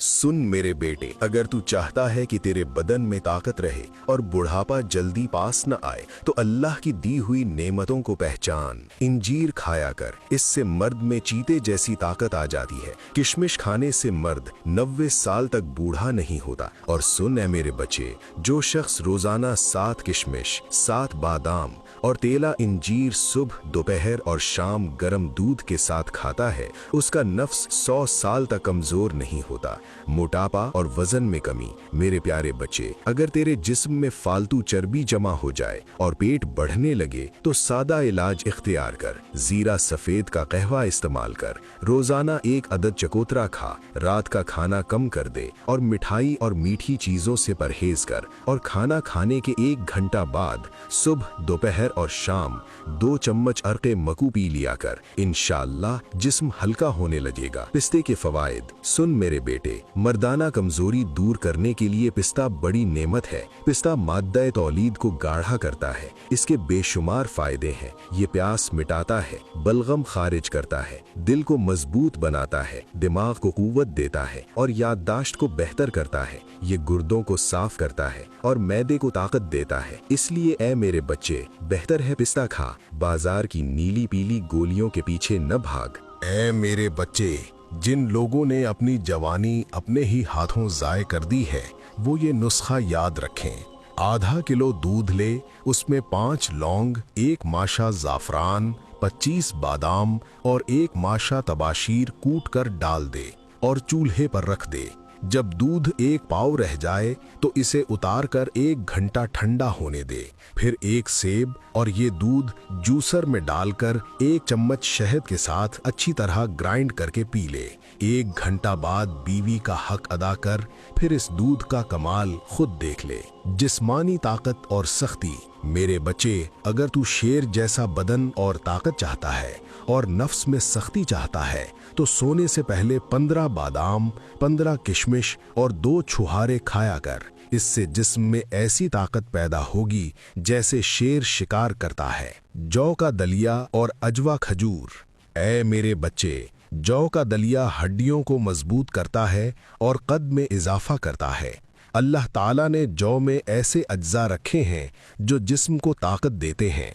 सुन मेरे बेटे, अगर तू चाहता है कि तेरे बदन में ताकत रहे और बुढ़ापा जल्दी पास न आए तो अल्लाह की दी हुई नेमतों को पहचान। इंजीर खाया कर, इससे मर्द में चीते जैसी ताकत आ जाती है। किशमिश खाने से मर्द 90 साल तक बूढ़ा नहीं होता। और सुन ऐ मेरे बच्चे, जो शख्स रोजाना 7 किशमिश, 7 बादाम और तेला इंजीर सुबह, दोपहर और शाम गर्म दूध के साथ खाता है, उसका नफ्स 100 साल तक कमजोर नहीं होता। मोटापा और वजन में कमी। मेरे प्यारे बच्चे, अगर तेरे जिस्म में फालतू चर्बी जमा हो जाए और पेट बढ़ने लगे तो सादा इलाज इख्तियार कर। जीरा सफेद का कहवा इस्तेमाल कर। रोजाना 1 अदद चकोतरा खा। रात का खाना कम कर दे और मिठाई और मीठी चीजों से परहेज कर। और खाना खाने के 1 घंटा बाद सुबह, दोपहर और शाम 2 चम्मच अर्क़े मकू पी लिया कर। इंशाअल्लाह जिस्म हल्का होने लगेगा। पिस्ते के फवायद। सुन मेरे बेटे, मर्दाना कमजोरी दूर करने के लिए पिस्ता बड़ी नेमत है। पिस्ता माद्दा तौलीद को गाढ़ा करता है। इसके बेशुमार फायदे हैं। ये प्यास मिटाता है, बलगम खारिज करता है, दिल को मजबूत बनाता है, दिमाग को कुव्वत देता है और याददाश्त को बेहतर करता है। ये गुर्दों को साफ करता है और मैदे को ताकत देता है। इसलिए ऐ मेरे बच्चे, बेहतर है पिस्ता खा। बाजार की नीली पीली गोलियों के पीछे न भाग। ऐ मेरे बच्चे, जिन लोगों ने अपनी जवानी अपने ही हाथों ज़ाय कर दी है, वो ये नुस्खा याद रखें। आधा किलो दूध ले, उसमें 5 लौंग, 1 माशा ज़ाफ़रान, 25 बादाम और 1 माशा तबाशीर कूट कर डाल दे और चूल्हे पर रख दे। जब दूध 1 पाव रह जाए तो इसे उतार कर 1 घंटा ठंडा होने दे। फिर 1 सेब और ये दूध जूसर में डालकर 1 चम्मच शहद के साथ अच्छी तरह ग्राइंड करके पी ले। 1 घंटा बाद बीवी का हक अदा कर। फिर इस दूध का कमाल खुद देख ले। जिस्मानी ताकत और सख्ती। मेरे बच्चे, अगर तू शेर जैसा बदन और ताकत चाहता है और नफ्स में सख्ती चाहता है तो सोने से पहले 15 बादाम, 15 किशमिश और 2 छुहारे खाया कर। इससे जिस्म में ऐसी ताकत पैदा होगी जैसे शेर शिकार करता है। जौ का दलिया और अजवा खजूर। ऐ मेरे बच्चे, जौ का दलिया हड्डियों को मजबूत करता है और कद में इजाफा करता है। अल्लाह ताला ने जौ में ऐसे अज्जा रखे हैं जो जिस्म को ताकत देते हैं।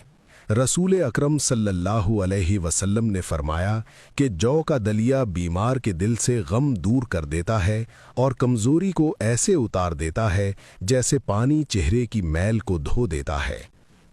रसूल अकरम सल्लल्लाहु अलैहि वसल्लम ने फरमाया कि जौ का दलिया बीमार के दिल से गम दूर कर देता है और कमज़ोरी को ऐसे उतार देता है जैसे पानी चेहरे की मैल को धो देता है।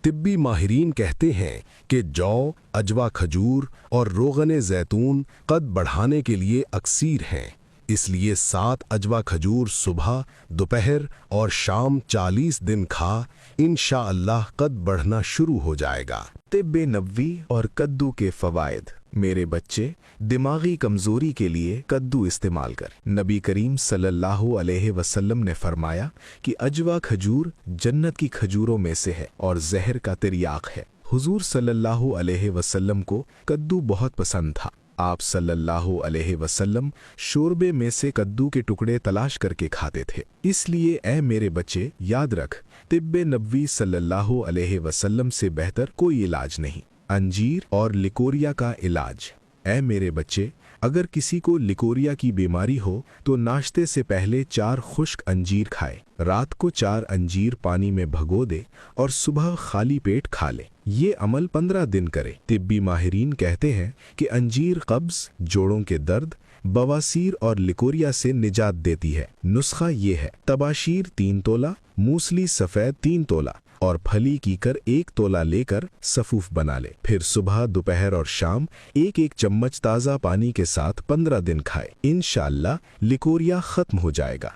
तिब्बी माहिरीन कहते हैं कि जौ, अजवा खजूर और रोगन ज़ैतून कद बढ़ाने के लिए अक्सीर हैं। इसलिए 7 अजवा खजूर सुबह, दोपहर और शाम 40 दिन खा। इंशाअल्लाह कद बढ़ना शुरू हो जाएगा। तिब्बे नबवी और कद्दू के फवायद। मेरे बच्चे, दिमागी कमजोरी के लिए कद्दू इस्तेमाल कर। नबी करीम सल्लल्लाहु अलैहि वसल्लम ने फरमाया कि अजवा खजूर जन्नत की खजूरों में से है और जहर का तिर्याक है। हुजूर सल्लल्लाहु अलैहि वसल्लम को कद्दू बहुत पसंद था। आप सल्लल्लाहु अलैहि वसल्लम शोरबे में से कद्दू के टुकड़े तलाश करके खाते थे। इसलिए ऐ मेरे बच्चे, याद रख, तिब्बे नबवी सल्लल्लाहु अलैहि वसल्लम से बेहतर कोई इलाज नहीं। अंजीर और लिकोरिया का इलाज। ऐ मेरे बच्चे, अगर किसी को लिकोरिया की बीमारी हो तो नाश्ते से पहले 4 खुश्क अंजीर खाए। रात को 4 अंजीर पानी में भगो दे और सुबह खाली पेट खा ले। ये अमल 15 दिन करे। तिब्बी माहिरीन कहते हैं कि अंजीर कब्ज, जोड़ों के दर्द, बवासीर और लिकोरिया से निजात देती है। नुस्खा ये है: तबाशीर 3 तोला, मूसली सफ़ेद 3 तोला और फली कीकर 1 तोला लेकर सफूफ बना ले। फिर सुबह, दोपहर और शाम 1-1 चम्मच ताज़ा पानी के साथ 15 दिन खाए। इंशाअल्लाह लिकोरिया खत्म हो जाएगा।